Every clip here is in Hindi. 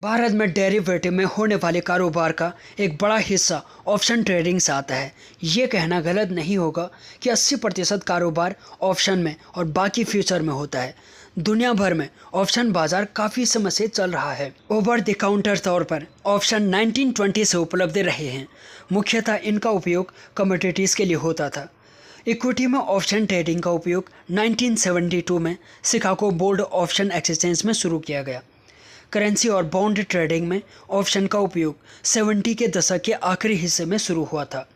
भारत में डेरिवेटिव में होने वाले कारोबार का एक बड़ा हिस्सा ऑप्शन ट्रेडिंग से आता है। ये कहना गलत नहीं होगा कि 80% कारोबार ऑप्शन में और बाकी फ्यूचर में होता है। दुनिया भर में ऑप्शन बाजार काफ़ी समय से चल रहा है। ओवर द काउंटर तौर पर ऑप्शन 1920 से उपलब्ध रहे हैं। मुख्यतः इनका उपयोग कमोडिटीज़ के लिए होता था। इक्विटी में ऑप्शन ट्रेडिंग का उपयोग 1972 में शिकागो बोर्ड ऑप्शन एक्सचेंज में शुरू किया गया। करेंसी और बॉन्ड ट्रेडिंग में ऑप्शन का उपयोग 70 के दशक के आखिरी हिस्से में शुरू हुआ था।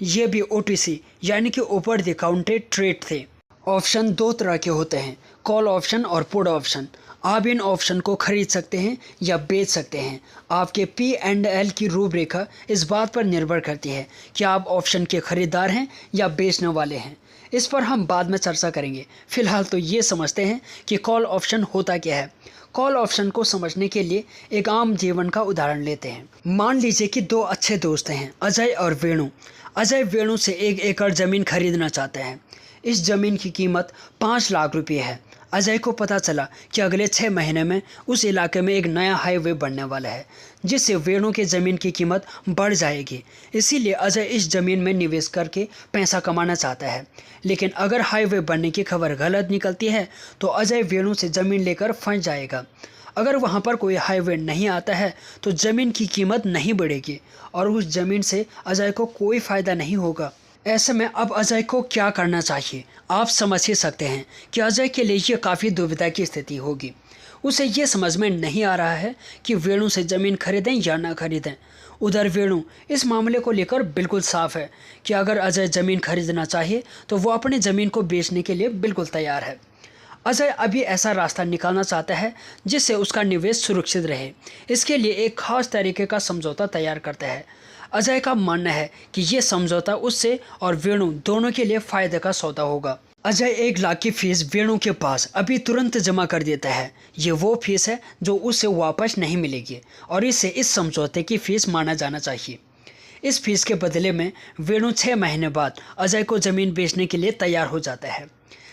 ये भी OTC यानी कि ओवर द काउंटर ट्रेड थे। ऑप्शन दो तरह के होते हैं, कॉल ऑप्शन और पुट ऑप्शन। आप इन ऑप्शन को खरीद सकते हैं या बेच सकते हैं। आपके P&L की रूपरेखा इस बात पर निर्भर करती है कि आप ऑप्शन के खरीदार हैं या बेचने वाले हैं। इस पर हम बाद में चर्चा करेंगे। फिलहाल तो ये समझते हैं कि कॉल ऑप्शन होता क्या है। कॉल ऑप्शन को समझने के लिए एक आम जीवन का उदाहरण लेते हैं। मान लीजिए कि दो अच्छे दोस्त हैं, अजय और वेणु। अजय वेणु से 1 एकड़ ज़मीन खरीदना चाहते हैं। इस ज़मीन की कीमत 5 लाख रुपये है। अजय को पता चला कि अगले 6 महीने में उस इलाके में एक नया हाईवे बनने वाला है, जिससे वेणु की ज़मीन की कीमत बढ़ जाएगी। इसीलिए अजय इस ज़मीन में निवेश करके पैसा कमाना चाहता है। लेकिन अगर हाईवे बनने की खबर गलत निकलती है तो अजय वेणु से ज़मीन लेकर फंस जाएगा। अगर वहाँ पर कोई हाईवे नहीं आता है तो ज़मीन की कीमत नहीं बढ़ेगी और उस ज़मीन से अजय को कोई फ़ायदा नहीं होगा। ऐसे में अब अजय को क्या करना चाहिए? आप समझ ही सकते हैं कि अजय के लिए ये काफ़ी दुविधा की स्थिति होगी। उसे ये समझ में नहीं आ रहा है कि वेणु से ज़मीन खरीदें या ना खरीदें। उधर वेणु इस मामले को लेकर बिल्कुल साफ है कि अगर अजय ज़मीन खरीदना चाहे तो वो अपनी ज़मीन को बेचने के लिए बिल्कुल तैयार है। अजय अभी ऐसा रास्ता निकालना चाहता है जिससे उसका निवेश सुरक्षित रहे। इसके लिए एक खास तरीके का समझौता तैयार करता है। अजय का मानना है कि ये समझौता उससे और वेणु दोनों के लिए फ़ायदे का सौदा होगा। अजय 1 लाख की फीस वेणु के पास अभी तुरंत जमा कर देता है। ये वो फीस है जो उसे वापस नहीं मिलेगी और इसे इस समझौते की फ़ीस माना जाना चाहिए। इस फीस के बदले में वेणु 6 महीने बाद अजय को ज़मीन बेचने के लिए तैयार हो जाता है।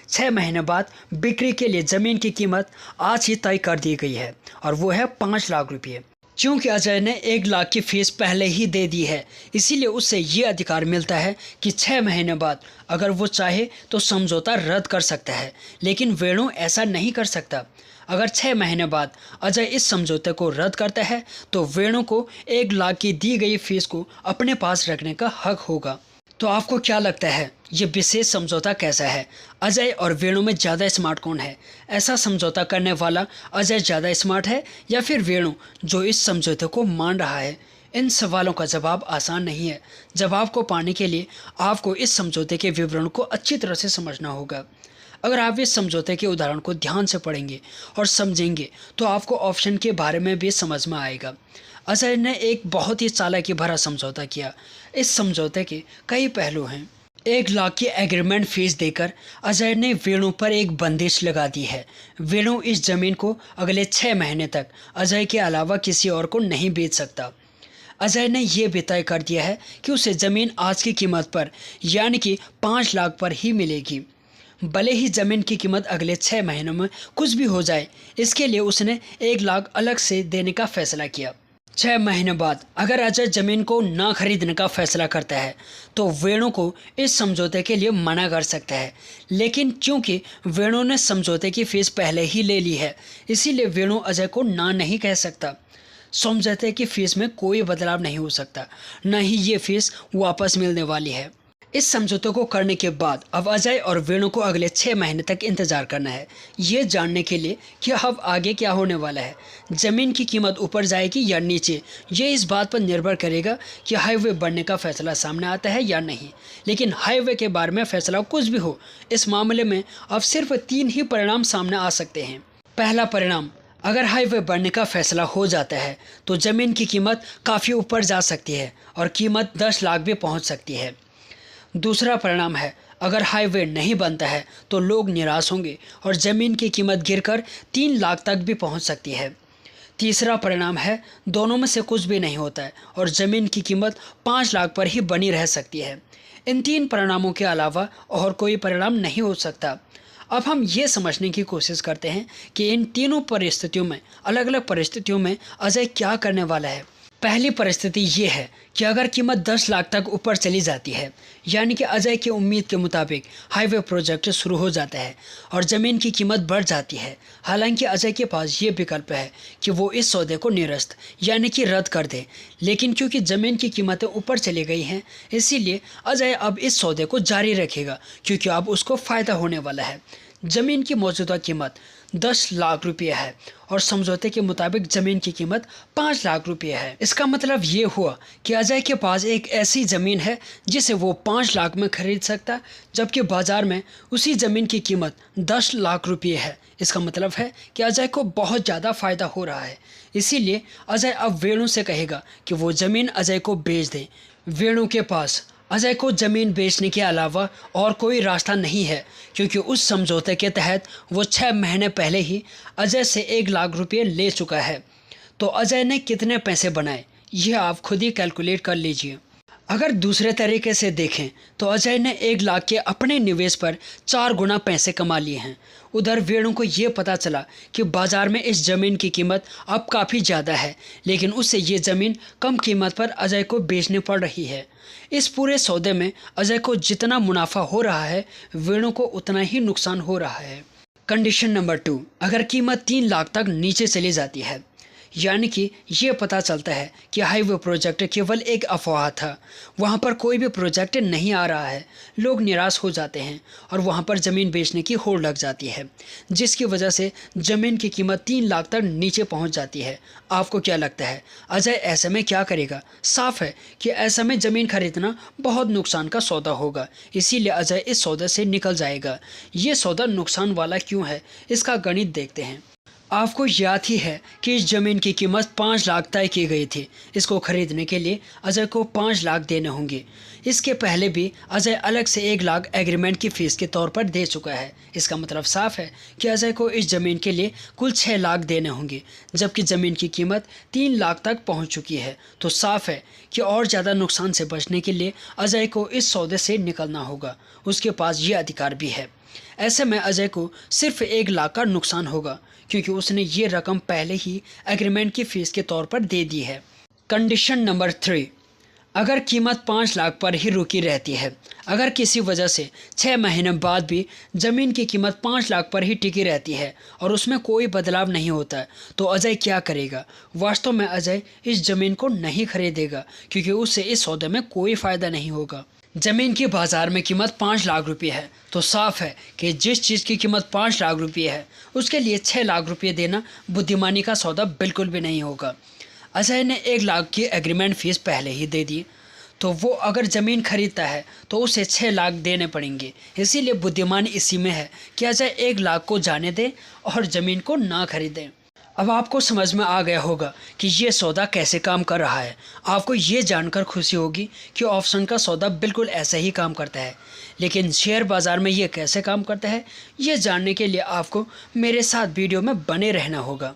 6 महीने बाद बिक्री के लिए ज़मीन की कीमत आज ही तय कर दी गई है और वो है 5 लाख रुपये। क्योंकि अजय ने 1 लाख की फीस पहले ही दे दी है, इसीलिए उसे ये अधिकार मिलता है कि 6 महीने बाद अगर वो चाहे तो समझौता रद्द कर सकता है। लेकिन वेणु ऐसा नहीं कर सकता। अगर 6 महीने बाद अजय इस समझौते को रद्द करता है तो वेणु को 1 लाख की दी गई फीस को अपने पास रखने का हक होगा। तो आपको क्या लगता है ये विशेष समझौता कैसा है? अजय और वेणु में ज़्यादा स्मार्ट कौन है? ऐसा समझौता करने वाला अजय ज़्यादा स्मार्ट है या फिर वेणु जो इस समझौते को मान रहा है? इन सवालों का जवाब आसान नहीं है। जवाब को पाने के लिए आपको इस समझौते के विवरण को अच्छी तरह से समझना होगा। अगर आप इस समझौते के उदाहरण को ध्यान से पढ़ेंगे और समझेंगे तो आपको ऑप्शन के बारे में भी समझ में आएगा। अजय ने एक बहुत ही चालाकी भरा समझौता किया। इस समझौते के कई पहलू हैं। 1 लाख की एग्रीमेंट फीस देकर अजय ने वेणु पर एक बंदिश लगा दी है। वेणु इस ज़मीन को अगले 6 महीने तक अजय के अलावा किसी और को नहीं बेच सकता। अजय ने यह भी तय कर दिया है कि उसे ज़मीन आज की कीमत पर यानी कि 5 लाख पर ही मिलेगी। भले ही ज़मीन की कीमत अगले 6 महीनों में कुछ भी हो जाए, इसके लिए उसने 1 लाख अलग से देने का फैसला किया। 6 महीने बाद अगर अजय ज़मीन को ना खरीदने का फैसला करता है तो वेणु को इस समझौते के लिए मना कर सकता है। लेकिन क्योंकि वेणु ने समझौते की फ़ीस पहले ही ले ली है, इसीलिए वेणु अजय को ना नहीं कह सकता। समझौते की फ़ीस में कोई बदलाव नहीं हो सकता, न ही ये फ़ीस वापस मिलने वाली है। इस समझौते को करने के बाद अब अजय और वेणु को अगले 6 महीने तक इंतजार करना है, ये जानने के लिए कि अब आगे क्या होने वाला है। ज़मीन की कीमत ऊपर जाएगी या नीचे, ये इस बात पर निर्भर करेगा कि हाईवे बनने का फैसला सामने आता है या नहीं। लेकिन हाईवे के बारे में फैसला कुछ भी हो, इस मामले में अब सिर्फ 3 ही परिणाम सामने आ सकते हैं। पहला परिणाम, अगर हाईवे बनने का फैसला हो जाता है तो ज़मीन की कीमत काफ़ी ऊपर जा सकती है और कीमत 10 लाख भी पहुँच सकती है। दूसरा परिणाम है, अगर हाईवे नहीं बनता है तो लोग निराश होंगे और ज़मीन की कीमत गिरकर 3 लाख तक भी पहुंच सकती है। तीसरा परिणाम है, दोनों में से कुछ भी नहीं होता है और ज़मीन की कीमत 5 लाख पर ही बनी रह सकती है। इन 3 परिणामों के अलावा और कोई परिणाम नहीं हो सकता। अब हम ये समझने की कोशिश करते हैं कि इन तीनों परिस्थितियों में, अलग अलग परिस्थितियों में अजय क्या करने वाला है। पहली परिस्थिति ये है कि अगर कीमत 10 लाख तक ऊपर चली जाती है, यानी कि अजय की उम्मीद के मुताबिक हाईवे प्रोजेक्ट शुरू हो जाता है और ज़मीन की कीमत बढ़ जाती है। हालांकि अजय के पास ये विकल्प है कि वो इस सौदे को निरस्त यानी कि रद्द कर दे, लेकिन क्योंकि ज़मीन की कीमतें ऊपर चली गई हैं, इसीलिए अजय अब इस सौदे को जारी रखेगा, क्योंकि अब उसको फ़ायदा होने वाला है। ज़मीन की मौजूदा कीमत 10 लाख रुपये है और समझौते के मुताबिक ज़मीन की कीमत 5 लाख रुपये है। इसका मतलब ये हुआ कि अजय के पास एक ऐसी ज़मीन है जिसे वो 5 लाख में खरीद सकता, जबकि बाज़ार में उसी ज़मीन की कीमत 10 लाख रुपये है। इसका मतलब है कि अजय को बहुत ज़्यादा फ़ायदा हो रहा है। इसीलिए अजय अब वेणु से कहेगा कि वो ज़मीन अजय को बेच दे। वेणु के पास अजय को ज़मीन बेचने के अलावा और कोई रास्ता नहीं है, क्योंकि उस समझौते के तहत वो 6 महीने पहले ही अजय से 1 लाख रुपये ले चुका है। तो अजय ने कितने पैसे बनाए, यह आप खुद ही कैलकुलेट कर लीजिए। अगर दूसरे तरीके से देखें तो अजय ने 1 लाख के अपने निवेश पर 4 गुना पैसे कमा लिए हैं। उधर वेणु को ये पता चला कि बाज़ार में इस ज़मीन की कीमत अब काफ़ी ज़्यादा है, लेकिन उससे ये ज़मीन कम कीमत पर अजय को बेचनी पड़ रही है। इस पूरे सौदे में अजय को जितना मुनाफा हो रहा है, वेणु को उतना ही नुकसान हो रहा है। कंडीशन नंबर 2, अगर कीमत 3 लाख तक नीचे चली जाती है, यानी कि ये पता चलता है कि हाईवे प्रोजेक्ट केवल एक अफवाह था, वहाँ पर कोई भी प्रोजेक्ट नहीं आ रहा है, लोग निराश हो जाते हैं और वहाँ पर ज़मीन बेचने की होड़ लग जाती है, जिसकी वजह से ज़मीन की कीमत 3 लाख तक नीचे पहुँच जाती है। आपको क्या लगता है अजय ऐसे में क्या करेगा? साफ है कि ऐसे में ज़मीन खरीदना बहुत नुकसान का सौदा होगा, इसीलिए अजय इस सौदे से निकल जाएगा। ये सौदा नुकसान वाला क्यों है, इसका गणित देखते हैं। आपको याद ही है कि इस ज़मीन की कीमत 5 लाख तय की गई थी। इसको खरीदने के लिए अजय को 5 लाख देने होंगे। इसके पहले भी अजय अलग से 1 लाख एग्रीमेंट की फ़ीस के तौर पर दे चुका है। इसका मतलब साफ है कि अजय को इस ज़मीन के लिए कुल 6 लाख देने होंगे, जबकि ज़मीन की कीमत 3 लाख तक पहुंच चुकी है। तो साफ है कि और ज़्यादा नुकसान से बचने के लिए अजय को इस सौदे से निकलना होगा। उसके पास ये अधिकार भी है। ऐसे में अजय को सिर्फ 1 लाख का नुकसान होगा, क्योंकि उसने ये रकम पहले ही एग्रीमेंट की फ़ीस के तौर पर दे दी है। कंडीशन नंबर 3, अगर कीमत 5 लाख पर ही रुकी रहती है, अगर किसी वजह से 6 महीने बाद भी ज़मीन की कीमत 5 लाख पर ही टिकी रहती है और उसमें कोई बदलाव नहीं होता, तो अजय क्या करेगा? वास्तव में अजय इस ज़मीन को नहीं खरीदेगा, क्योंकि उससे इस सौदे में कोई फ़ायदा नहीं होगा। ज़मीन की बाज़ार में कीमत 5 लाख रुपये है, तो साफ है कि जिस चीज़ की कीमत 5 लाख रुपये है, उसके लिए 6 लाख रुपये देना बुद्धिमानी का सौदा बिल्कुल भी नहीं होगा। अजय ने 1 लाख की एग्रीमेंट फ़ीस पहले ही दे दी, तो वो अगर ज़मीन खरीदता है तो उसे 6 लाख देने पड़ेंगे। इसीलिए बुद्धिमानी इसी में है कि अजय 1 लाख को जाने दे और ज़मीन को ना खरीदें। अब आपको समझ में आ गया होगा कि ये सौदा कैसे काम कर रहा है। आपको ये जानकर खुशी होगी कि ऑप्शन का सौदा बिल्कुल ऐसे ही काम करता है, लेकिन शेयर बाज़ार में ये कैसे काम करता है, ये जानने के लिए आपको मेरे साथ वीडियो में बने रहना होगा।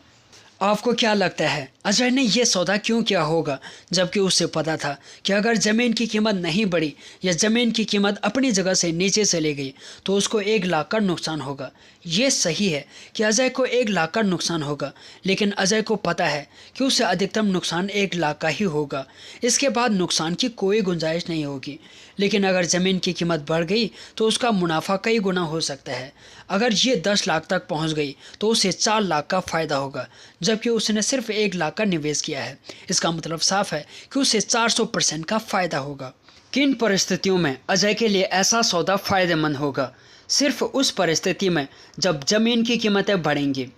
आपको क्या लगता है अजय ने यह सौदा क्यों किया होगा, जबकि उसे पता था कि अगर ज़मीन की कीमत नहीं बढ़ी या ज़मीन की कीमत अपनी जगह से नीचे चली गई तो उसको 1 लाख का नुकसान होगा। ये सही है कि अजय को 1 लाख का नुकसान होगा, लेकिन अजय को पता है कि उसे अधिकतम नुकसान 1 लाख का ही होगा। इसके बाद नुकसान की कोई गुंजाइश नहीं होगी। लेकिन अगर ज़मीन की कीमत बढ़ गई तो उसका मुनाफा कई गुना हो सकता है। अगर ये 10 लाख तक पहुंच गई तो उसे 4 लाख का फ़ायदा होगा, जबकि उसने सिर्फ 1 लाख का निवेश किया है। इसका मतलब साफ है कि उसे 400% का फ़ायदा होगा। किन परिस्थितियों में अजय के लिए ऐसा सौदा फ़ायदेमंद होगा? सिर्फ उस परिस्थिति में जब ज़मीन की कीमतें बढ़ेंगी।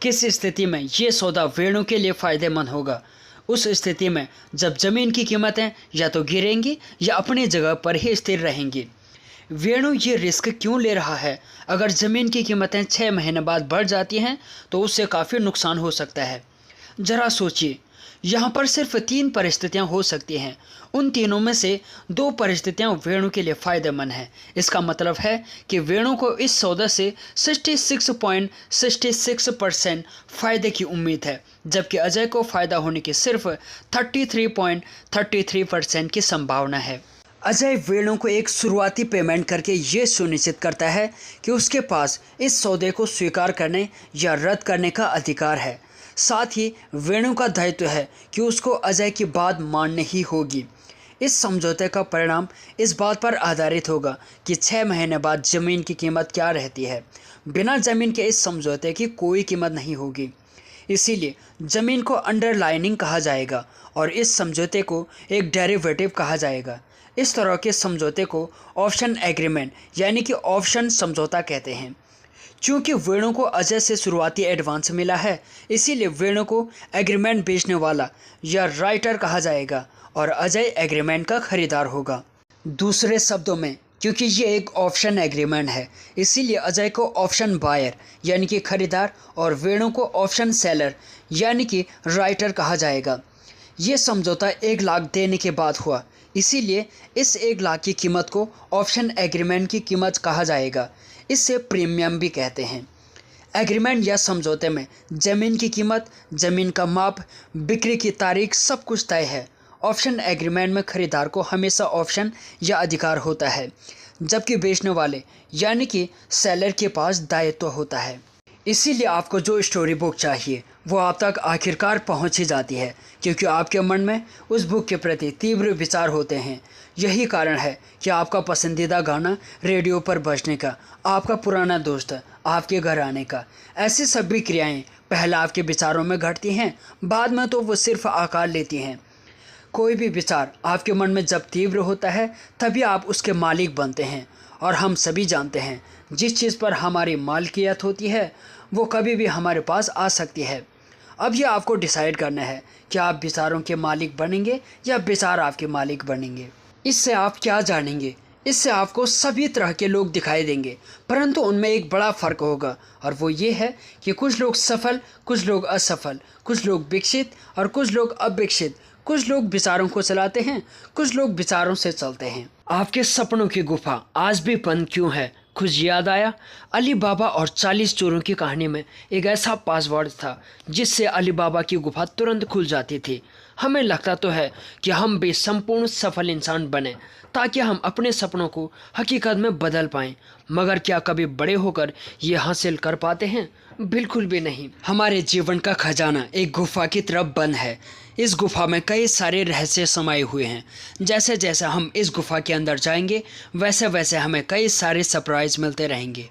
किस स्थिति में ये सौदा वेणु के लिए फ़ायदेमंद होगा? उस स्थिति में जब ज़मीन की कीमतें या तो गिरेंगी या अपनी जगह पर ही स्थिर रहेंगी। वेणु ये रिस्क क्यों ले रहा है? अगर ज़मीन की कीमतें 6 महीने बाद बढ़ जाती हैं तो उससे काफ़ी नुकसान हो सकता है। ज़रा सोचिए, यहाँ पर सिर्फ 3 परिस्थितियाँ हो सकती हैं। उन तीनों में से 2 परिस्थितियाँ वेणु के लिए फ़ायदेमंद हैं। इसका मतलब है कि वेणु को इस सौदे से 66.66% फ़ायदे की उम्मीद है, जबकि अजय को फ़ायदा होने की सिर्फ 33.33% की संभावना है। अजय वेणु को एक शुरुआती पेमेंट करके ये सुनिश्चित करता है कि उसके पास इस सौदे को स्वीकार करने या रद्द करने का अधिकार है। साथ ही वेणु का दायित्व है कि उसको अजय की बात माननी ही होगी। इस समझौते का परिणाम इस बात पर आधारित होगा कि 6 महीने बाद ज़मीन की कीमत क्या रहती है। बिना ज़मीन के इस समझौते की कोई कीमत नहीं होगी, इसीलिए ज़मीन को अंडरलाइनिंग कहा जाएगा और इस समझौते को एक डेरिवेटिव कहा जाएगा। इस तरह के समझौते को ऑप्शन एग्रीमेंट यानी कि ऑप्शन समझौता कहते हैं। चूँकि वेणु को अजय से शुरुआती एडवांस मिला है, इसीलिए वेणु को एग्रीमेंट बेचने वाला या राइटर कहा जाएगा और अजय एग्रीमेंट का खरीदार होगा। दूसरे शब्दों में, क्योंकि ये एक ऑप्शन एग्रीमेंट है, इसीलिए अजय को ऑप्शन बायर यानी कि खरीदार और वेणु को ऑप्शन सेलर यानी कि राइटर कहा जाएगा। ये समझौता 1 लाख देने के बाद हुआ, इसीलिए इस 1 लाख की कीमत को ऑप्शन एग्रीमेंट की कीमत कहा जाएगा। इससे प्रीमियम भी कहते हैं। एग्रीमेंट या समझौते में ज़मीन की कीमत, ज़मीन का माप, बिक्री की तारीख सब कुछ तय है। ऑप्शन एग्रीमेंट में खरीदार को हमेशा ऑप्शन या अधिकार होता है, जबकि बेचने वाले यानी कि सेलर के पास दायित्व होता है। इसीलिए आपको जो स्टोरी बुक चाहिए वो आप तक आखिरकार पहुंच ही जाती है, क्योंकि आपके मन में उस बुक के प्रति तीव्र विचार होते हैं। यही कारण है कि आपका पसंदीदा गाना रेडियो पर बजने का, आपका पुराना दोस्त आपके घर आने का, ऐसी सभी क्रियाएं पहले आपके विचारों में घटती हैं, बाद में तो वो सिर्फ आकार लेती हैं। कोई भी विचार आपके मन में जब तीव्र होता है तभी आप उसके मालिक बनते हैं, और हम सभी जानते हैं जिस चीज़ पर हमारी मालिकियत होती है वो कभी भी हमारे पास आ सकती है। अब ये आपको डिसाइड करना है कि आप विचारों के मालिक बनेंगे या विचार आपके मालिक बनेंगे। इससे आप क्या जानेंगे? इससे आपको सभी तरह के लोग दिखाई देंगे, परंतु उनमें एक बड़ा फ़र्क होगा, और वो ये है कि कुछ लोग सफल, कुछ लोग असफल, कुछ लोग विकसित और कुछ लोग अविकसित, कुछ लोग विचारों को चलाते हैं, कुछ लोग विचारों से चलते हैं। आपके सपनों की गुफा आज भी बंद क्यों है? कुछ याद आया? अली बाबा और 40 चोरों की कहानी में एक ऐसा पासवर्ड था जिससे अली बाबा की गुफा तुरंत खुल जाती थी। हमें लगता तो है कि हम भी संपूर्ण सफल इंसान बने ताकि हम अपने सपनों को हकीकत में बदल पाएं, मगर क्या कभी बड़े होकर ये हासिल कर पाते हैं? बिल्कुल भी नहीं। हमारे जीवन का खजाना एक गुफा की तरफ बंद है। इस गुफा में कई सारे रहस्य समाये हुए हैं। जैसे जैसे हम इस गुफा के अंदर जाएंगे वैसे वैसे हमें कई सारे सरप्राइज मिलते रहेंगे,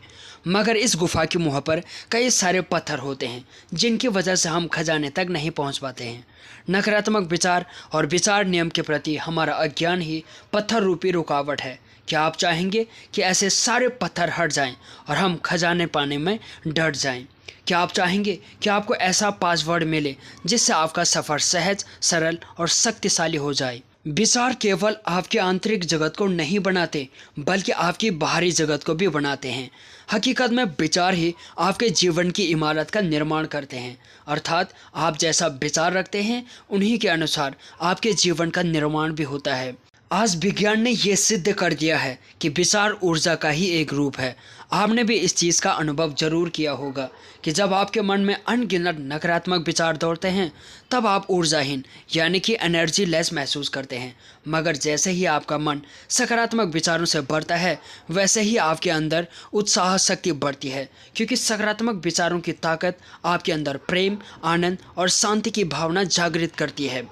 मगर इस गुफा के मुँह पर कई सारे पत्थर होते हैं जिनकी वजह से हम खजाने तक नहीं पहुंच पाते हैं। नकारात्मक विचार और विचार नियम के प्रति हमारा अज्ञान ही पत्थर रूपी रुकावट है। क्या आप चाहेंगे कि ऐसे सारे पत्थर हट जाएं और हम खजाने पाने में डट जाएं? क्या आप चाहेंगे कि आपको ऐसा पासवर्ड मिले जिससे आपका सफ़र सहज, सरल और शक्तिशाली हो जाए? विचार केवल आपके आंतरिक जगत को नहीं बनाते बल्कि आपकी बाहरी जगत को भी बनाते हैं। हकीकत में विचार ही आपके जीवन की इमारत का निर्माण करते हैं, अर्थात आप जैसा विचार रखते हैं उन्हीं के अनुसार आपके जीवन का निर्माण भी होता है। आज विज्ञान ने यह सिद्ध कर दिया है कि विचार ऊर्जा का ही एक रूप है। आपने भी इस चीज़ का अनुभव जरूर किया होगा कि जब आपके मन में अनगिनत नकारात्मक विचार दौड़ते हैं तब आप ऊर्जाहीन यानी कि एनर्जी लेस महसूस करते हैं, मगर जैसे ही आपका मन सकारात्मक विचारों से भरता है वैसे ही आपके अंदर उत्साह शक्ति बढ़ती है, क्योंकि सकारात्मक विचारों की ताकत आपके अंदर प्रेम, आनंद और शांति की भावना जागृत करती है।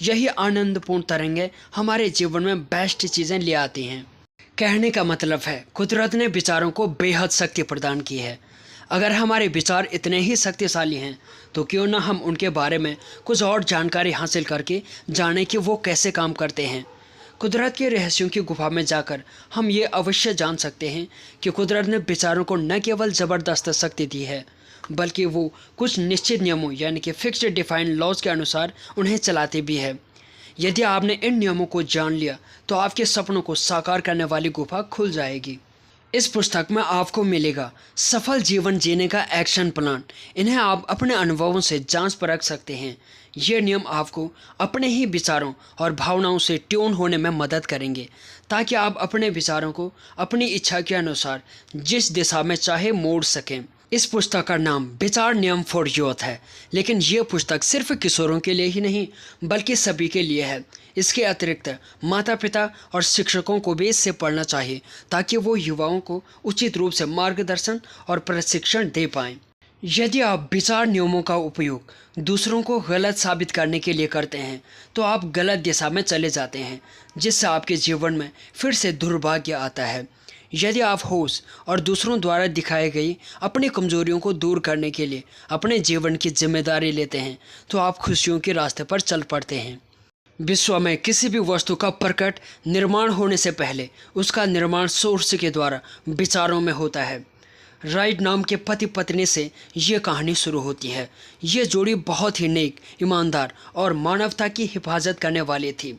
यही आनंदपूर्ण तरंगें हमारे जीवन में बेस्ट चीज़ें ले आती हैं। कहने का मतलब है कुदरत ने विचारों को बेहद शक्ति प्रदान की है। अगर हमारे विचार इतने ही शक्तिशाली हैं तो क्यों ना हम उनके बारे में कुछ और जानकारी हासिल करके जानें कि वो कैसे काम करते हैं। कुदरत के रहस्यों की गुफा में जाकर हम ये अवश्य जान सकते हैं कि कुदरत ने विचारों को न केवल ज़बरदस्त शक्ति दी है बल्कि वो कुछ निश्चित नियमों यानी कि फिक्स्ड डिफाइंड लॉज के अनुसार उन्हें चलाते भी है। यदि आपने इन नियमों को जान लिया तो आपके सपनों को साकार करने वाली गुफा खुल जाएगी। इस पुस्तक में आपको मिलेगा सफल जीवन जीने का एक्शन प्लान। इन्हें आप अपने अनुभवों से जांच परख सकते हैं। ये नियम आपको अपने ही विचारों और भावनाओं से ट्यून होने में मदद करेंगे ताकि आप अपने विचारों को अपनी इच्छा के अनुसार जिस दिशा में चाहे मोड़ सकें। इस पुस्तक का नाम विचार नियम फॉर यूथ है, लेकिन ये पुस्तक सिर्फ किशोरों के लिए ही नहीं बल्कि सभी के लिए है। इसके अतिरिक्त माता पिता और शिक्षकों को भी इससे पढ़ना चाहिए ताकि वो युवाओं को उचित रूप से मार्गदर्शन और प्रशिक्षण दे पाएं। यदि आप विचार नियमों का उपयोग दूसरों को गलत साबित करने के लिए करते हैं तो आप गलत दिशा में चले जाते हैं, जिससे आपके जीवन में फिर से दुर्भाग्य आता है। यदि आप होश और दूसरों द्वारा दिखाई गई अपनी कमजोरियों को दूर करने के लिए अपने जीवन की जिम्मेदारी लेते हैं तो आप खुशियों के रास्ते पर चल पड़ते हैं। विश्व में किसी भी वस्तु का प्रकट निर्माण होने से पहले उसका निर्माण सोर्स के द्वारा विचारों में होता है। राइट नाम के पति पत्नी से ये कहानी शुरू होती है। ये जोड़ी बहुत ही नेक, ईमानदार और मानवता की हिफाजत करने वाली थी।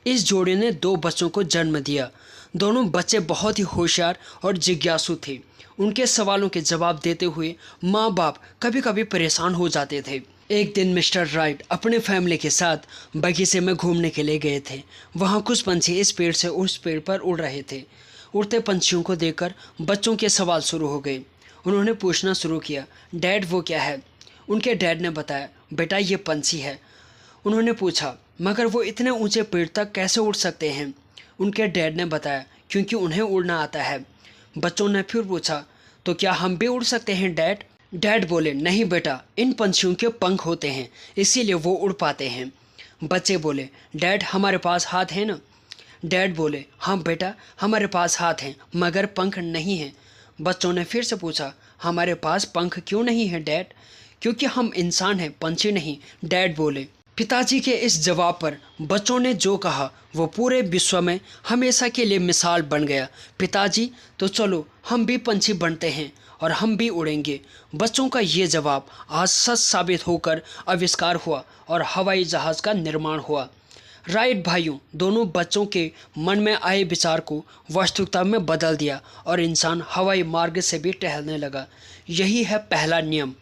इस जोड़ी ने 2 बच्चों को जन्म दिया। दोनों बच्चे बहुत ही होशियार और जिज्ञासु थे। उनके सवालों के जवाब देते हुए माँ बाप कभी कभी परेशान हो जाते थे। एक दिन मिस्टर राइट अपने फैमिली के साथ बगीचे में घूमने के लिए गए थे। वहाँ कुछ पंछी इस पेड़ से उस पेड़ पर उड़ रहे थे। उड़ते पंछियों को देखकर बच्चों के सवाल शुरू हो गए। उन्होंने पूछना शुरू किया, डैड वो क्या है? उनके डैड ने बताया, बेटा ये पंछी है। उन्होंने पूछा, मगर वो इतने ऊंचे पेड़ तक कैसे उड़ सकते हैं? उनके डैड ने बताया, क्योंकि उन्हें उड़ना आता है। बच्चों ने फिर पूछा, तो क्या हम भी उड़ सकते हैं डैड? डैड बोले, नहीं बेटा, इन पंछियों के पंख होते हैं इसीलिए वो उड़ पाते हैं। बच्चे बोले, डैड हमारे पास हाथ है ना? डैड बोले, हाँ बेटा हमारे पास हाथ हैं मगर पंख नहीं हैं। बच्चों ने फिर से पूछा, हमारे पास पंख क्यों नहीं है डैड? क्योंकि हम इंसान हैं, पंछी नहीं, डैड बोले। पिताजी के इस जवाब पर बच्चों ने जो कहा वो पूरे विश्व में हमेशा के लिए मिसाल बन गया। पिताजी तो चलो हम भी पंछी बनते हैं और हम भी उड़ेंगे। बच्चों का ये जवाब आज सच साबित होकर आविष्कार हुआ और हवाई जहाज़ का निर्माण हुआ। राइट भाइयों, दोनों बच्चों के मन में आए विचार को वास्तविकता में बदल दिया और इंसान हवाई मार्ग से भी टहलने लगा। यही है पहला नियम।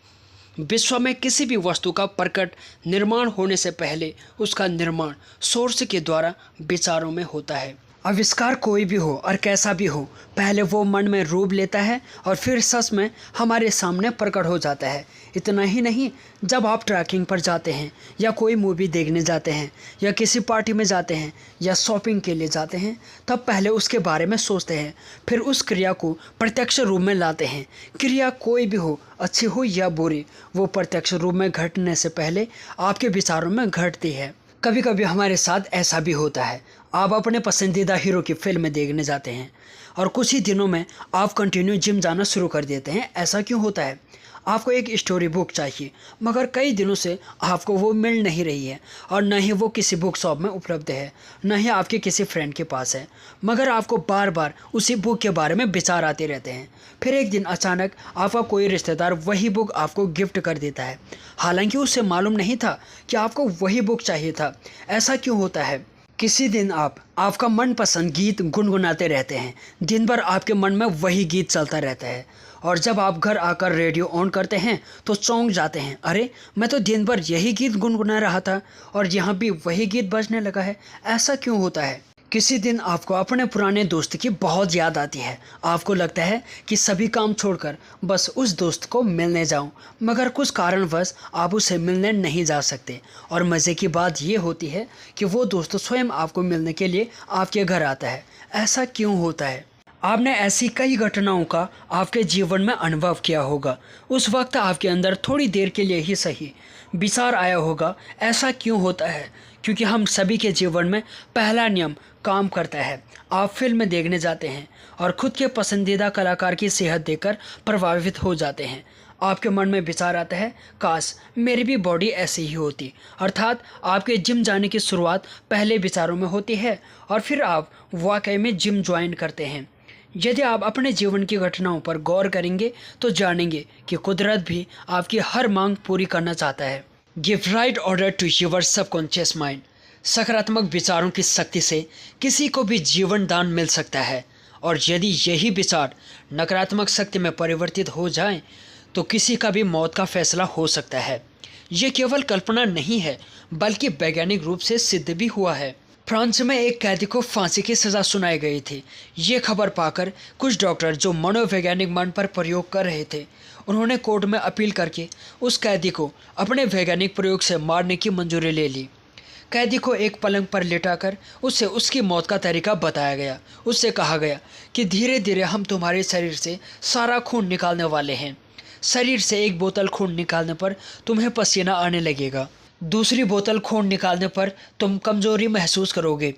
विश्व में किसी भी वस्तु का प्रकट निर्माण होने से पहले उसका निर्माण सोर्स के द्वारा विचारों में होता है। आविष्कार कोई भी हो और कैसा भी हो, पहले वो मन में रूप लेता है और फिर सच में हमारे सामने प्रकट हो जाता है। इतना ही नहीं, जब आप ट्रैकिंग पर जाते हैं या कोई मूवी देखने जाते हैं या किसी पार्टी में जाते हैं या शॉपिंग के लिए जाते हैं, तब पहले उसके बारे में सोचते हैं, फिर उस क्रिया को प्रत्यक्ष रूप में लाते हैं। क्रिया कोई भी हो, अच्छी हो या बुरी, वो प्रत्यक्ष रूप में घटने से पहले आपके विचारों में घटती है। कभी कभी हमारे साथ ऐसा भी होता है, आप अपने पसंदीदा हीरो की फिल्म देखने जाते हैं और कुछ ही दिनों में आप कंटिन्यू जिम जाना शुरू कर देते हैं। ऐसा क्यों होता है? आपको एक स्टोरी बुक चाहिए मगर कई दिनों से आपको वो मिल नहीं रही है और न ही वो किसी बुक शॉप में उपलब्ध है, न ही आपके किसी फ्रेंड के पास है, मगर आपको बार बार उसी बुक के बारे में विचार आते रहते हैं। फिर एक दिन अचानक आपका कोई रिश्तेदार वही बुक आपको गिफ्ट कर देता है, हालांकि उसे मालूम नहीं था कि आपको वही बुक चाहिए था। ऐसा क्यों होता है? किसी दिन आपका मनपसंद गीत गुनगुनाते रहते हैं, दिन भर आपके मन में वही गीत चलता रहता है और जब आप घर आकर रेडियो ऑन करते हैं तो चौंक जाते हैं, अरे मैं तो दिन भर यही गीत गुनगुना रहा था और यहाँ भी वही गीत बजने लगा है। ऐसा क्यों होता है? किसी दिन आपको अपने पुराने दोस्त की बहुत याद आती है। आपको लगता है कि सभी काम छोड़कर बस उस दोस्त को मिलने जाऊं, मगर कुछ कारणवश आप उसे मिलने नहीं जा सकते और मज़े की बात ये होती है कि वो दोस्त स्वयं आपको मिलने के लिए आपके घर आता है। ऐसा क्यों होता है? आपने ऐसी कई घटनाओं का आपके जीवन में अनुभव किया होगा। उस वक्त आपके अंदर थोड़ी देर के लिए ही सही विचार आया होगा, ऐसा क्यों होता है? क्योंकि हम सभी के जीवन में पहला नियम काम करता है। आप फिल्म देखने जाते हैं और खुद के पसंदीदा कलाकार की सेहत देखकर प्रभावित हो जाते हैं। आपके मन में विचार आता है, काश मेरी भी बॉडी ऐसी ही होती। अर्थात आपके जिम जाने की शुरुआत पहले विचारों में होती है और फिर आप वाकई में जिम ज्वाइन करते हैं। यदि आप अपने जीवन की घटनाओं पर गौर करेंगे तो जानेंगे कि कुदरत भी आपकी हर मांग पूरी करना चाहता है। Give right order to your subconscious mind. सकारात्मक विचारों की शक्ति से किसी को भी जीवन दान मिल सकता है और यदि यही विचार नकारात्मक शक्ति में परिवर्तित हो जाए तो किसी का भी मौत का फैसला हो सकता है। ये केवल कल्पना नहीं है बल्कि वैज्ञानिक रूप से सिद्ध भी हुआ है। फ्रांस में एक कैदी को फांसी की सज़ा सुनाई गई थी। ये खबर पाकर कुछ डॉक्टर जो मनोवैज्ञानिक मन पर प्रयोग कर रहे थे उन्होंने कोर्ट में अपील करके उस कैदी को अपने वैज्ञानिक प्रयोग से मारने की मंजूरी ले ली। कैदी को एक पलंग पर लिटाकर उससे उसकी मौत का तरीका बताया गया। उससे कहा गया कि धीरे धीरे हम तुम्हारे शरीर से सारा खून निकालने वाले हैं। शरीर से एक बोतल खून निकालने पर तुम्हें पसीना आने लगेगा। दूसरी बोतल खून निकालने पर तुम कमजोरी महसूस करोगे।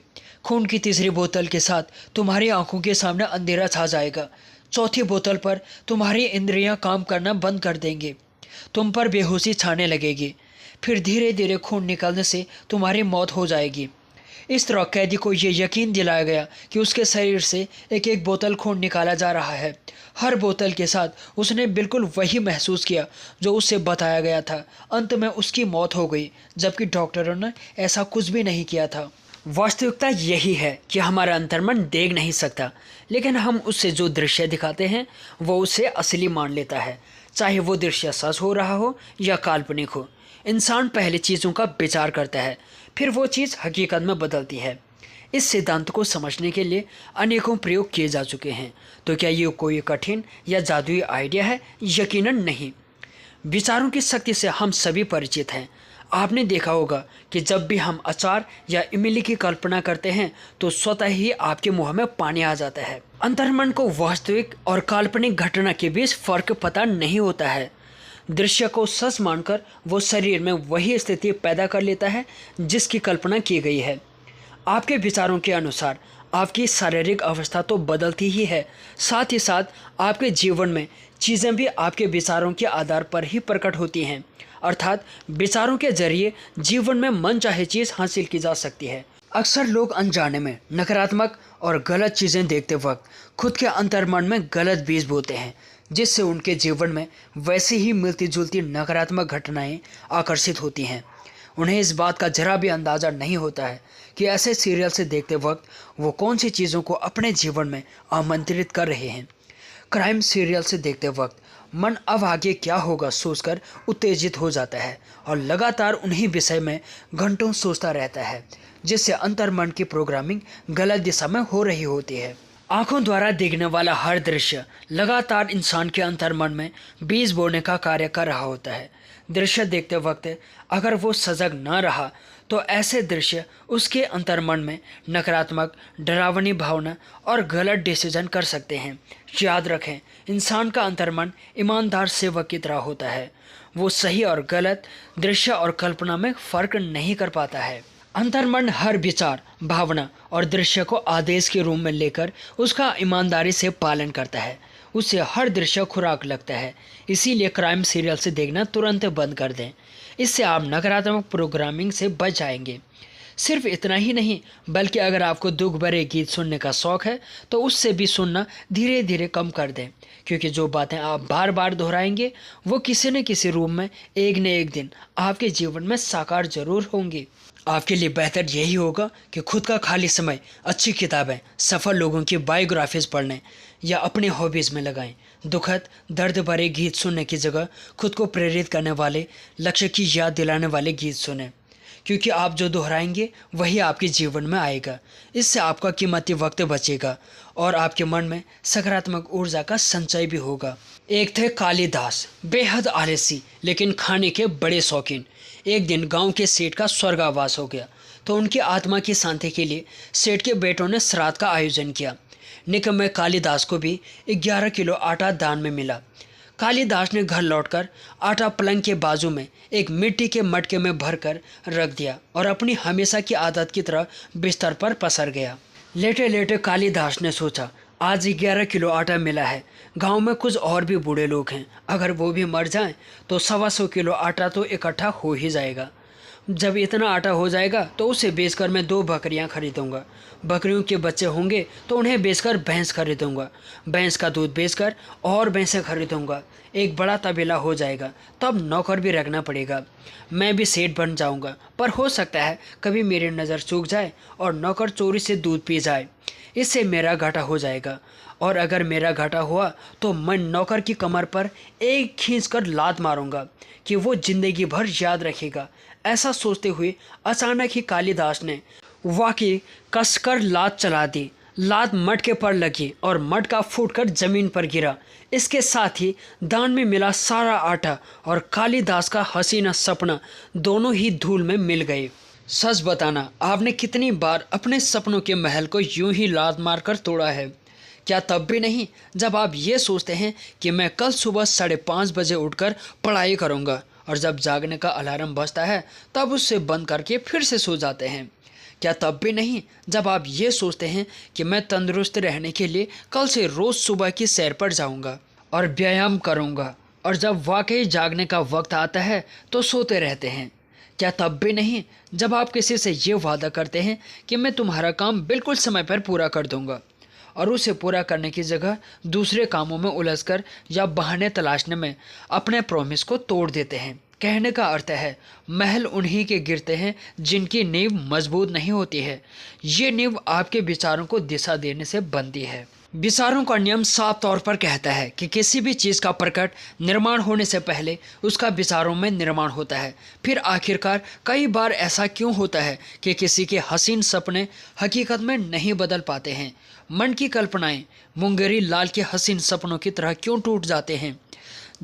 खून की तीसरी बोतल के साथ तुम्हारी आंखों के सामने अंधेरा छा जाएगा। चौथी बोतल पर तुम्हारी इंद्रियां काम करना बंद कर देंगे। तुम पर बेहोशी छाने लगेगी। फिर धीरे धीरे खून निकलने से तुम्हारी मौत हो जाएगी। इस तरह कैदी को ये यकीन दिलाया गया कि उसके शरीर से एक एक बोतल खून निकाला जा रहा है। हर बोतल के साथ उसने बिल्कुल वही महसूस किया जो उससे बताया गया था। अंत में उसकी मौत हो गई, जबकि डॉक्टरों ने ऐसा कुछ भी नहीं किया था। वास्तविकता यही है कि हमारा अंतर्मन देख नहीं सकता, लेकिन हम उससे जो दृश्य दिखाते हैं वो उसे असली मान लेता है, चाहे वो दृश्य सच हो रहा हो या काल्पनिक हो। इंसान पहले चीज़ों का विचार करता है, फिर वो चीज़ हकीकत में बदलती है। इस सिद्धांत को समझने के लिए अनेकों प्रयोग किए जा चुके हैं। तो क्या ये कोई कठिन या जादुई आइडिया है? यकीनन नहीं। विचारों की शक्ति से हम सभी परिचित हैं। आपने देखा होगा कि जब भी हम अचार या इमली की कल्पना करते हैं तो स्वतः ही आपके मुंह में पानी आ जाता है। अंतर्मन को वास्तविक और काल्पनिक घटना के बीच फर्क पता नहीं होता है। दृश्य को सच मानकर वो शरीर में वही स्थिति पैदा कर लेता है जिसकी कल्पना की गई है। आपके विचारों के अनुसार आपकी शारीरिक अवस्था तो बदलती ही है, साथ ही साथ आपके जीवन में चीज़ें भी आपके विचारों के आधार पर ही प्रकट होती हैं। अर्थात विचारों के जरिए जीवन में मनचाहे चीज़ हासिल की जा सकती है। अक्सर लोग अनजाने में नकारात्मक और गलत चीज़ें देखते वक्त खुद के अंतर्मन में गलत बीज बोते हैं, जिससे उनके जीवन में वैसी ही मिलती जुलती नकारात्मक घटनाएं आकर्षित होती हैं। उन्हें इस बात का जरा भी अंदाज़ा नहीं होता है कि ऐसे सीरियल से देखते वक्त वो कौन सी चीज़ों को अपने जीवन में आमंत्रित कर रहे हैं। क्राइम सीरियल से देखते वक्त मन अब आगे क्या होगा सोचकर उत्तेजित हो जाता है और लगातार उन्हीं विषय में घंटों सोचता रहता है, जिससे अंतर्मन की प्रोग्रामिंग गलत दिशा में हो रही होती है। आंखों द्वारा देखने वाला हर दृश्य लगातार इंसान के अंतर्मन में बीज बोने का कार्य कर रहा होता है। दृश्य देखते वक्त अगर वो सजग न रहा तो ऐसे दृश्य उसके अंतर्मन में नकारात्मक, डरावनी भावना और गलत डिसीजन कर सकते हैं। याद रखें, इंसान का अंतर्मन ईमानदार सेवक की तरह होता है। वो सही और गलत, दृश्य और कल्पना में फर्क नहीं कर पाता है। अंतर्मन हर विचार, भावना और दृश्य को आदेश के रूप में लेकर उसका ईमानदारी से पालन करता है। उसे हर दृश्य खुराक लगता है। इसीलिए क्राइम सीरियल से देखना तुरंत बंद कर दें। इससे आप नकारात्मक प्रोग्रामिंग से बच जाएंगे। सिर्फ इतना ही नहीं, बल्कि अगर आपको दुख भरे गीत सुनने का शौक़ है तो उससे भी सुनना धीरे धीरे कम कर दें, क्योंकि जो बातें आप बार बार दोहराएंगे वो किसी न किसी रूप में एक न एक दिन आपके जीवन में साकार जरूर होंगी। आपके लिए बेहतर यही होगा कि खुद का खाली समय अच्छी किताबें, सफल लोगों की बायोग्राफीज पढ़ने या अपनी हॉबीज़ में लगाएं। दुखद, दर्द भरे गीत सुनने की जगह खुद को प्रेरित करने वाले, लक्ष्य की याद दिलाने वाले गीत सुनें, क्योंकि आप जो दोहराएंगे वही आपके जीवन में आएगा। इससे आपका कीमती वक्त बचेगा और आपके मन में सकारात्मक ऊर्जा का संचय भी होगा। एक थे कालिदास, बेहद आलसी लेकिन खाने के बड़े शौकीन। एक दिन गांव के सेठ का स्वर्गावास हो गया तो उनकी आत्मा की शांति के लिए सेठ के बेटों ने श्राद्ध का आयोजन किया। निकम्मे कालिदास को भी 11 किलो आटा दान में मिला। कालिदास ने घर लौटकर आटा पलंग के बाजू में एक मिट्टी के मटके में भरकर रख दिया और अपनी हमेशा की आदत की तरह बिस्तर पर पसर गया। लेटे लेटे कालिदास ने सोचा, आज 11 किलो आटा मिला है, गांव में कुछ और भी बूढ़े लोग हैं, अगर वो भी मर जाएं तो 125 किलो आटा तो इकट्ठा हो ही जाएगा। जब इतना आटा हो जाएगा तो उसे बेचकर मैं 2 बकरियां खरीदूंगा। बकरियों के बच्चे होंगे तो उन्हें बेचकर भैंस खरीदूंगा। भैंस का दूध बेचकर और भैंसें खरीदूंगा। एक बड़ा तबेला हो जाएगा, तब नौकर भी रखना पड़ेगा। मैं भी सेठ बन जाऊंगा, पर हो सकता है कभी मेरी नज़र चूक जाए और नौकर चोरी से दूध पी जाए। इससे मेरा घाटा हो जाएगा, और अगर मेरा घाटा हुआ तो मैं नौकर की कमर पर एक खींचकर लात मारूंगा कि वो जिंदगी भर याद रखेगा। ऐसा सोचते हुए अचानक ही कालिदास ने वाकई कसकर लात चला दी। लात मटके पर लगी और मटका फूटकर जमीन पर गिरा। इसके साथ ही दान में मिला सारा आटा और कालिदास का हसीना सपना दोनों ही धूल में मिल गए। सच बताना, आपने कितनी बार अपने सपनों के महल को यूं ही लात मारकर तोड़ा है? क्या तब भी नहीं जब आप ये सोचते हैं कि मैं कल सुबह 5:30 बजे उठकर पढ़ाई करूँगा, और जब जागने का अलार्म बजता है तब उससे बंद करके फिर से सो जाते हैं? क्या तब भी नहीं जब आप ये सोचते हैं कि मैं तंदुरुस्त रहने के लिए कल से रोज़ सुबह की सैर पर जाऊंगा और व्यायाम करूंगा, और जब वाकई जागने का वक्त आता है तो सोते रहते हैं? क्या तब भी नहीं जब आप किसी से ये वादा करते हैं कि मैं तुम्हारा काम बिल्कुल समय पर पूरा कर दूंगा, और उसे पूरा करने की जगह दूसरे कामों में उलझकर या बहाने तलाशने में अपने प्रॉमिस को तोड़ देते हैं? कहने का अर्थ है, महल उन्हीं के गिरते हैं जिनकी नींव मजबूत नहीं होती है। ये नींव आपके विचारों को दिशा देने से बनती है। विचारों का नियम साफ तौर पर कहता है कि किसी भी चीज़ का प्रकट निर्माण होने से पहले उसका विचारों में निर्माण होता है। फिर आखिरकार कई बार ऐसा क्यों होता है कि किसी के हसीन सपने हकीकत में नहीं बदल पाते हैं? मन की कल्पनाएं मुंगेरी लाल के हसीन सपनों की तरह क्यों टूट जाते हैं?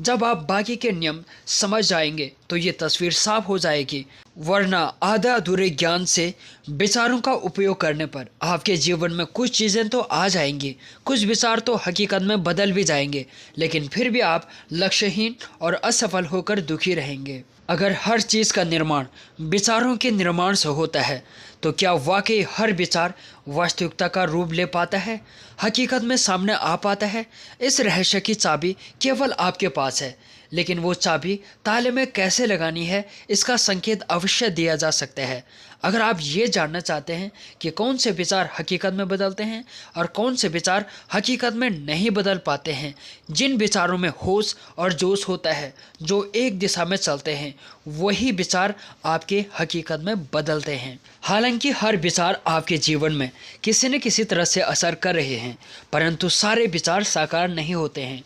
जब आप बाकी के नियम समझ जाएंगे तो ये तस्वीर साफ हो जाएगी, वरना आधा अधूरे ज्ञान से विचारों का उपयोग करने पर आपके जीवन में कुछ चीज़ें तो आ जाएंगी, कुछ विचार तो हकीकत में बदल भी जाएंगे, लेकिन फिर भी आप लक्ष्यहीन और असफल होकर दुखी रहेंगे। अगर हर चीज़ का निर्माण विचारों के निर्माण से होता है तो क्या वाकई हर विचार वास्तविकता का रूप ले पाता है, हकीकत में सामने आ पाता है? इस रहस्य की चाबी केवल आपके पास है, लेकिन वो चाबी ताले में कैसे लगानी है इसका संकेत अवश्य दिया जा सकता है। अगर आप ये जानना चाहते हैं कि कौन से विचार हकीकत में बदलते हैं और कौन से विचार हकीकत में नहीं बदल पाते हैं, जिन विचारों में होश और जोश होता है, जो एक दिशा में चलते हैं, वही विचार आपके हकीकत में बदलते हैं। हालांकि हर विचार आपके जीवन में किसी न किसी तरह से असर कर रहे हैं, परंतु सारे विचार साकार नहीं होते हैं।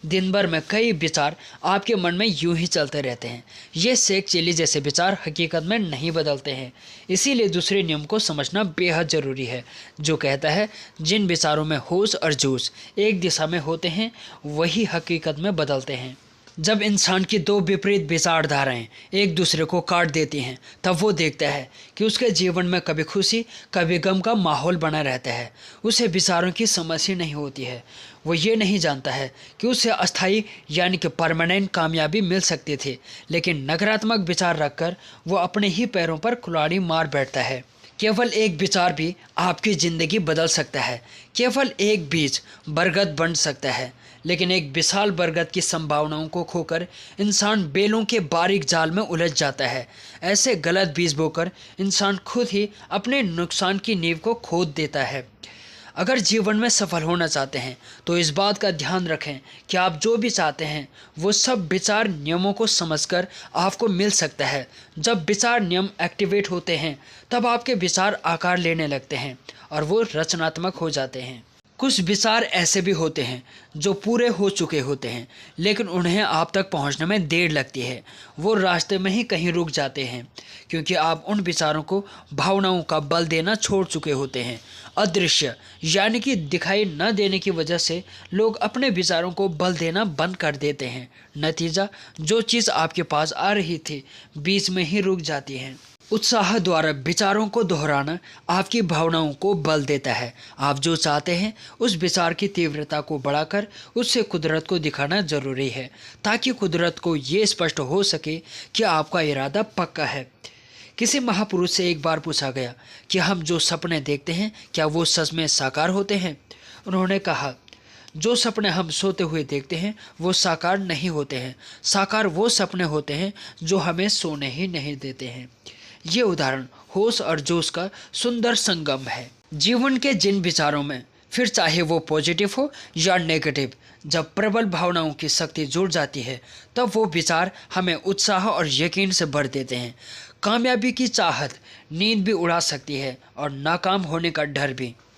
दिन भर में कई विचार आपके मन में यूं ही चलते रहते हैं। ये सेक चिली जैसे विचार हकीकत में नहीं बदलते हैं। इसीलिए दूसरे नियम को समझना बेहद ज़रूरी है, जो कहता है जिन विचारों में होश और जोश एक दिशा में होते हैं वही हकीकत में बदलते हैं। जब इंसान की दो विपरीत विचारधाराएं एक दूसरे को काट देती हैं, तब वो देखता है कि उसके जीवन में कभी खुशी कभी गम का माहौल बना रहता है। उसे विचारों की समझ ही नहीं होती है। वो ये नहीं जानता है कि उसे अस्थायी यानी कि परमानेंट कामयाबी मिल सकती थी, लेकिन नकारात्मक विचार रखकर वो अपने ही पैरों पर कुल्हाड़ी मार बैठता है। केवल एक विचार भी आपकी ज़िंदगी बदल सकता है। केवल एक बीज बरगद बन सकता है, लेकिन एक विशाल बरगद की संभावनाओं को खोकर इंसान बेलों के बारीक जाल में उलझ जाता है। ऐसे गलत बीज बोकर इंसान खुद ही अपने नुकसान की नींव को खोद देता है। अगर जीवन में सफल होना चाहते हैं तो इस बात का ध्यान रखें कि आप जो भी चाहते हैं वो सब विचार नियमों को समझकर आपको मिल सकता है। जब विचार नियम एक्टिवेट होते हैं तब आपके विचार आकार लेने लगते हैं और वो रचनात्मक हो जाते हैं। कुछ विचार ऐसे भी होते हैं जो पूरे हो चुके होते हैं, लेकिन उन्हें आप तक पहुंचने में देर लगती है। वो रास्ते में ही कहीं रुक जाते हैं, क्योंकि आप उन विचारों को भावनाओं का बल देना छोड़ चुके होते हैं। अदृश्य यानी कि दिखाई न देने की वजह से लोग अपने विचारों को बल देना बंद कर देते हैं। नतीजा, जो चीज़ आपके पास आ रही थी बीच में ही रुक जाती है। उत्साह द्वारा विचारों को दोहराना आपकी भावनाओं को बल देता है। आप जो चाहते हैं उस विचार की तीव्रता को बढ़ाकर उससे कुदरत को दिखाना जरूरी है, ताकि कुदरत को ये स्पष्ट हो सके कि आपका इरादा पक्का है। किसी महापुरुष से एक बार पूछा गया कि हम जो सपने देखते हैं क्या वो सच में साकार होते हैं? उन्होंने कहा, जो सपने हम सोते हुए देखते हैं वो साकार नहीं होते हैं। साकार वो सपने होते हैं जो हमें सोने ही नहीं देते हैं। ये उदाहरण होश और जोश का सुंदर संगम है। जीवन के जिन विचारों में, फिर चाहे वो पॉजिटिव हो या नेगेटिव, जब प्रबल भावनाओं की शक्ति जुड़ जाती है तब वो विचार हमें उत्साह और यकीन से भर देते हैं। कामयाबी की चाहत नींद भी उड़ा सकती है और नाकाम होने का डर भी।